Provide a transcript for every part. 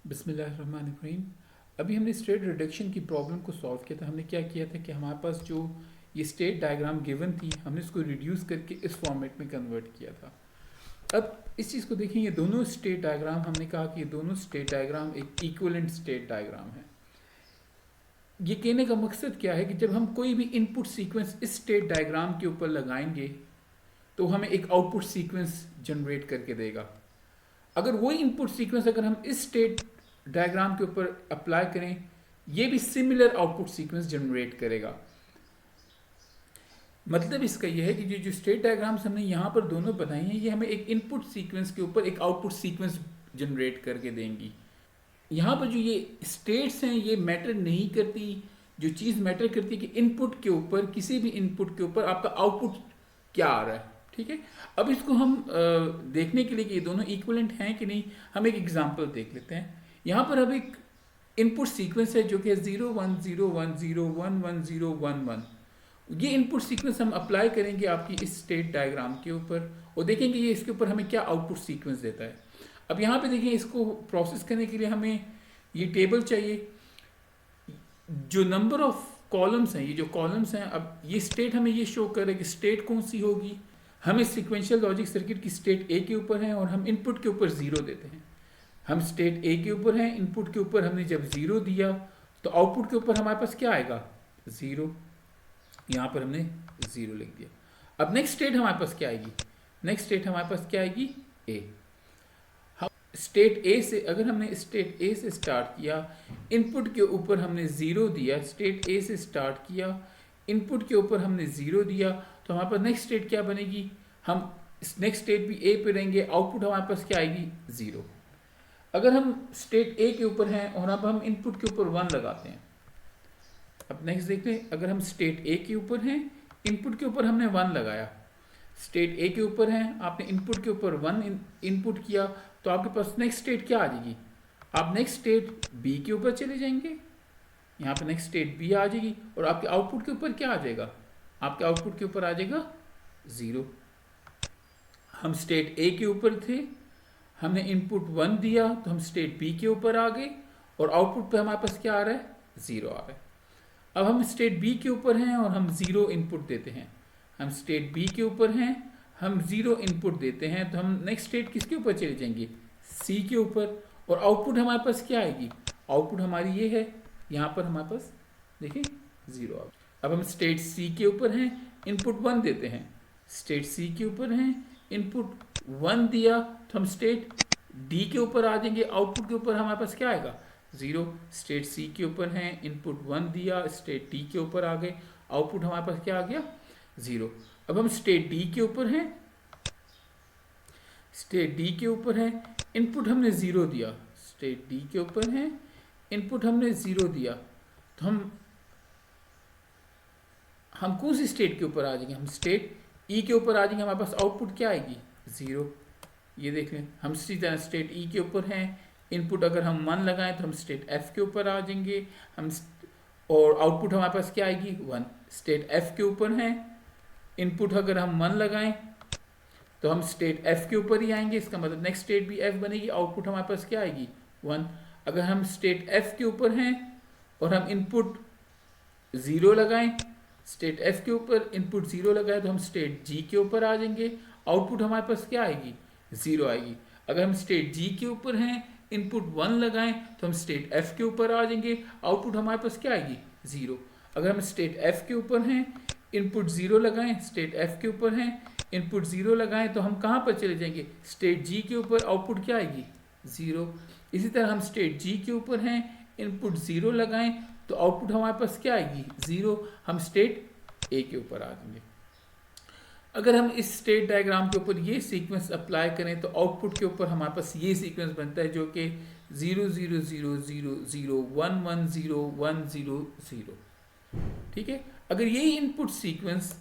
बिस्मिल्लाहिर्रहमानिर्रहीम। अभी हमने स्टेट रिडक्शन की प्रॉब्लम को सॉल्व किया था। हमने क्या किया था कि हमारे पास जो ये स्टेट डायग्राम गिवन थी, हमने इसको रिड्यूस करके इस फॉर्मेट में कन्वर्ट किया था। अब इस चीज़ को देखें, ये दोनों स्टेट डायग्राम, हमने कहा कि ये दोनों स्टेट डायग्राम एक इक्विवेलेंट स्टेट डायग्राम है। ये कहने का मकसद क्या है कि जब हम कोई भी इनपुट सीक्वेंस इस स्टेट डायग्राम के ऊपर लगाएंगे तो हमें एक आउटपुट सीक्वेंस जनरेट करके देगा। अगर वही इनपुट सीक्वेंस अगर हम इस स्टेट डायग्राम के ऊपर अप्लाई करें, ये भी सिमिलर आउटपुट सीक्वेंस जनरेट करेगा। मतलब इसका यह है कि जो स्टेट डायग्राम्स हमने यहाँ पर दोनों बनाई हैं, ये हमें एक इनपुट सीक्वेंस के ऊपर एक आउटपुट सीक्वेंस जनरेट करके देंगी। यहाँ पर जो ये स्टेट्स हैं ये मैटर नहीं करती। जो चीज़ मैटर करती है कि इनपुट के ऊपर, किसी भी इनपुट के ऊपर आपका आउटपुट क्या आ रहा है। ठीक है, अब इसको हम देखने के लिए कि ये दोनों इक्विवेलेंट हैं कि नहीं, हम एक एग्जांपल देख लेते हैं। यहाँ पर अब एक इनपुट सीक्वेंस है जो कि 0 1 0 1 0 1 1 0 1 1। ये इनपुट सीक्वेंस हम अप्लाई करेंगे आपकी इस स्टेट डायग्राम के ऊपर और देखेंगे ये इसके ऊपर हमें क्या आउटपुट सीक्वेंस देता है। अब यहाँ पे देखिए, इसको प्रोसेस करने के लिए हमें ये टेबल चाहिए। जो नंबर ऑफ कॉलम्स हैं, ये जो कॉलम्स हैं, अब ये स्टेट हमें ये शो कर रहा है कि स्टेट कौन सी होगी। हम इस सिक्वेंशियल लॉजिक सर्किट की स्टेट ए के ऊपर हैं और हम इनपुट के ऊपर 0 देते हैं। हम स्टेट ए के ऊपर हैं, इनपुट के ऊपर हमने जब 0 दिया तो आउटपुट के ऊपर हमारे पास क्या आएगा, 0। यहाँ पर हमने 0 लिख दिया। अब नेक्स्ट स्टेट हमारे पास क्या आएगी, नेक्स्ट स्टेट हमारे पास क्या आएगी, ए। स्टेट ए से, अगर हमने स्टेट ए से स्टार्ट किया, इनपुट के ऊपर हमने 0 दिया, स्टेट ए से स्टार्ट किया, इनपुट के ऊपर हमने 0 दिया, तो हमारे पास नेक्स्ट स्टेट क्या बनेगी, हम नेक्स्ट स्टेट भी ए पे रहेंगे, आउटपुट हमारे पास क्या आएगी, 0। अगर हम स्टेट ए के ऊपर हैं और अब हम इनपुट के ऊपर 1 लगाते हैं। अब नेक्स्ट देखते हैं, अगर हम स्टेट ए के ऊपर हैं, इनपुट के ऊपर हमने 1 लगाया, स्टेट ए के ऊपर हैं, आपने इनपुट के ऊपर 1 इनपुट किया, तो आपके पास नेक्स्ट स्टेट क्या आ जाएगी, आप नेक्स्ट स्टेट बी के ऊपर चले जाएंगे, यहाँ पे नेक्स्ट स्टेट बी आ जाएगी और आपके आउटपुट के ऊपर क्या आ जाएगा, आपके आउटपुट के ऊपर आ जाएगा 0। हम स्टेट ए के ऊपर थे, हमने इनपुट 1 दिया तो हम स्टेट बी के ऊपर आ गए और आउटपुट पे हमारे पास क्या आ रहा है, 0 आ रहा है। अब हम स्टेट बी के ऊपर हैं और हम 0 इनपुट देते हैं। हम स्टेट बी के ऊपर हैं, हम 0 इनपुट देते हैं, तो हम नेक्स्ट स्टेट किसके ऊपर चले जाएंगे, सी के ऊपर, और आउटपुट हमारे पास क्या आएगी, आउटपुट हमारी ये है, यहाँ पर हमारे पास देखिए 0 आ गया। अब हम स्टेट सी के ऊपर हैं, इनपुट 1 देते हैं, स्टेट सी के ऊपर हैं, इनपुट 1 दिया तो हम स्टेट डी के ऊपर आ जाएंगे, आउटपुट के ऊपर हमारे पास क्या आएगा, 0। स्टेट सी के ऊपर हैं, इनपुट 1 दिया, स्टेट डी के ऊपर आ गए, आउटपुट हमारे पास क्या आ गया, 0। अब हम स्टेट डी के ऊपर हैं, स्टेट डी के ऊपर है, इनपुट हमने 0 दिया, स्टेट डी के ऊपर है, इनपुट हमने 0 दिया, तो हम कौन सी स्टेट के ऊपर आ जाएंगे, हम स्टेट ई के ऊपर आ जाएंगे, हमारे पास आउटपुट क्या आएगी, 0। ये देख लें, हम इसी तरह स्टेट ई के ऊपर हैं, इनपुट अगर हम 1 लगाएं तो हम स्टेट एफ के ऊपर आ जाएंगे, हम और आउटपुट हमारे पास क्या आएगी, 1। स्टेट एफ के ऊपर हैं, इनपुट अगर हम 1 लगाएं तो हम स्टेट एफ के ऊपर ही आएंगे, इसका मतलब नेक्स्ट स्टेट भी एफ बनेगी, आउटपुट हमारे पास क्या आएगी, 1। अगर हम स्टेट एफ के ऊपर हैं और हम इनपुट 0 लगाएं, स्टेट एफ के ऊपर इनपुट 0 लगाए तो हम स्टेट जी के ऊपर आ जाएंगे, आउटपुट हमारे पास क्या आएगी, 0 आएगी। अगर हम स्टेट जी के ऊपर हैं, इनपुट 1 लगाएं तो हम स्टेट एफ के ऊपर आ जाएंगे, आउटपुट हमारे पास क्या आएगी, 0। अगर हम स्टेट एफ के ऊपर हैं, इनपुट 0 लगाएं, स्टेट एफ के ऊपर हैं, इनपुट 0 लगाएं तो हम कहाँ पर चले जाएंगे, स्टेट जी के ऊपर, आउटपुट क्या आएगी, 0। इसी तरह हम स्टेट जी के ऊपर हैं, इनपुट 0 लगाएं तो आउटपुट हमारे पास क्या आएगी, 0। हम स्टेट ए के ऊपर आ जाएंगे। अगर हम इस स्टेट डायग्राम के ऊपर ये सीक्वेंस अप्लाई करें तो आउटपुट के ऊपर हमारे पास ये सीक्वेंस बनता है जो कि 0 0 0 0 0 1 1 0 1 0 0। ठीक है, अगर यही इनपुट सीक्वेंस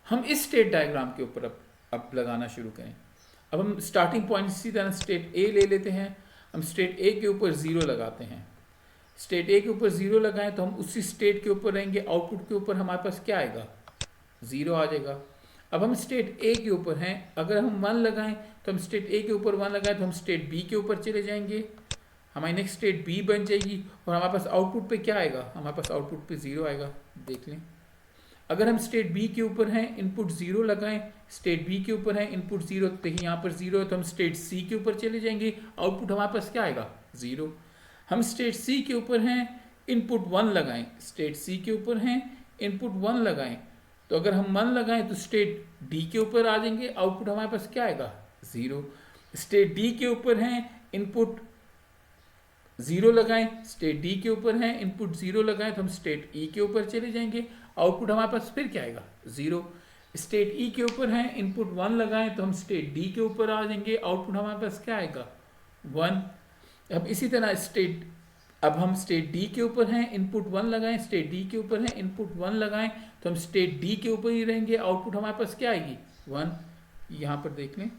हम इस स्टेट डायग्राम के ऊपर अब लगाना शुरू करें, अब हम स्टार्टिंग पॉइंट इसी तरह स्टेट ए ले लेते हैं, हम स्टेट ए के ऊपर 0 लगाते हैं, स्टेट ए के ऊपर 0 लगाएं तो हम उसी स्टेट के ऊपर रहेंगे, आउटपुट के ऊपर हमारे पास क्या आएगा, 0 आ जाएगा। अब हम स्टेट ए के ऊपर हैं, अगर हम 1 लगाएं तो हम स्टेट ए के ऊपर 1 लगाएं तो हम स्टेट बी के ऊपर चले जाएंगे, हमारी नेक्स्ट स्टेट बी बन जाएगी और हमारे पास आउटपुट पे क्या आएगा, हमारे पास आउटपुट पे 0 आएगा। देख लें, अगर हम स्टेट बी के ऊपर हैं इनपुट 0 लगाएं, स्टेट बी के ऊपर है इनपुट 0, देखिए यहाँ पर 0 है तो हम स्टेट सी के ऊपर चले जाएंगे, आउटपुट हमारे पास क्या आएगा 0। हम स्टेट सी के ऊपर हैं इनपुट 1 लगाएं, स्टेट सी के ऊपर हैं इनपुट 1 लगाएं, तो अगर हम 1 लगाएं तो स्टेट डी के ऊपर आ जाएंगे, आउटपुट हमारे पास क्या आएगा 0। स्टेट डी के ऊपर हैं इनपुट 0 लगाएं, स्टेट डी के ऊपर है इनपुट 0 लगाएं तो हम स्टेट ई के ऊपर चले जाएंगे, आउटपुट हमारे पास फिर क्या आएगा 0। स्टेट ई के ऊपर है इनपुट 1 लगाएं तो हम स्टेट डी के ऊपर आ जाएंगे, आउटपुट हमारे पास क्या आएगा 1। अब इसी तरह अब हम स्टेट डी के ऊपर हैं इनपुट 1 लगाएं, स्टेट डी के ऊपर है इनपुट 1 लगाएं तो हम स्टेट डी के ऊपर ही रहेंगे, आउटपुट हमारे पास क्या आएगी 1। यहाँ पर देख लें,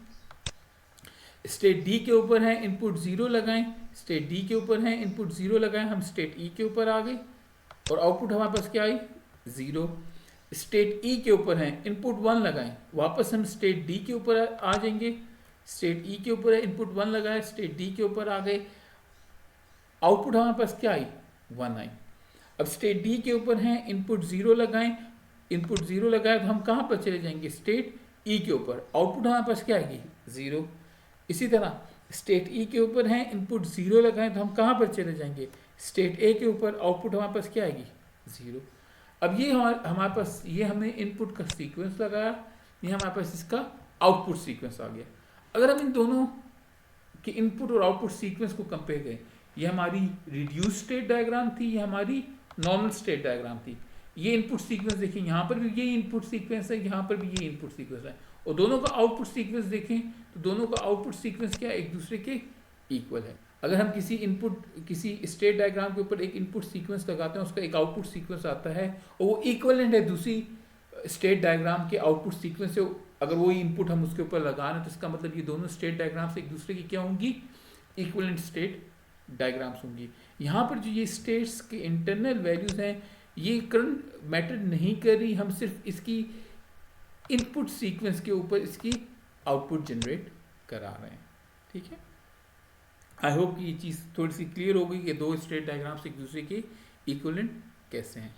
स्टेट डी के ऊपर है इनपुट 0 लगाएं, स्टेट डी के ऊपर है इनपुट 0 लगाएं, हम स्टेट ई के ऊपर आ गए और आउटपुट हमारे पास क्या आई 0। स्टेट ई के ऊपर है इनपुट 1 लगाएं, वापस हम स्टेट डी के ऊपर आ जाएंगे, स्टेट ई के ऊपर है इनपुट 1 लगाए, स्टेट डी के ऊपर आ गए, आउटपुट हमारे पास क्या आई 1 आई। अब स्टेट डी के ऊपर है इनपुट 0 लगाएं, इनपुट 0 लगाए तो हम कहाँ पर चले जाएंगे स्टेट ई के ऊपर, आउटपुट हमारे पास क्या आएगी 0। इसी तरह स्टेट ई के ऊपर है इनपुट 0 लगाएं तो हम कहाँ पर चले जाएंगे स्टेट ए के ऊपर, आउटपुट हमारे पास क्या आएगी 0। अब ये हमारे पास ये हमने इनपुट का सीक्वेंस लगाया, ये हमारे पास इसका आउटपुट सीक्वेंस आ गया। अगर हम इन दोनों के इनपुट और आउटपुट सीक्वेंस को कंपेयर करें, ये हमारी रिड्यूस स्टेट डायग्राम थी, ये हमारी नॉर्मल स्टेट डायग्राम थी। ये इनपुट सीक्वेंस देखिए, यहाँ पर भी ये इनपुट सीक्वेंस है, यहाँ पर भी ये इनपुट सीक्वेंस है, और दोनों का आउटपुट सीक्वेंस देखें तो दोनों का आउटपुट सीक्वेंस क्या है, एक दूसरे के इक्वल है। अगर हम किसी स्टेट डायग्राम के ऊपर एक इनपुट सीक्वेंस लगाते हैं, उसका एक आउटपुट सीक्वेंस आता है और वो इक्वलेंट है दूसरी स्टेट डायग्राम के आउटपुट सीक्वेंस से, अगर वही इनपुट हम उसके ऊपर लगा रहे हैं तो इसका मतलब ये दोनों स्टेट डायग्राम्स एक दूसरे की क्या होंगी, इक्वलेंट स्टेट डायग्राम्स होंगी। यहाँ पर जो ये स्टेट्स के इंटरनल वैल्यूज हैं ये करंट मैटर नहीं कर रही, हम सिर्फ इसकी इनपुट सीक्वेंस के ऊपर इसकी आउटपुट जनरेट करा रहे हैं। ठीक है, आई होप कि ये चीज़ थोड़ी सी क्लियर हो गई कि दो स्टेट डायग्राम्स एक दूसरे के इक्विवेलेंट कैसे हैं।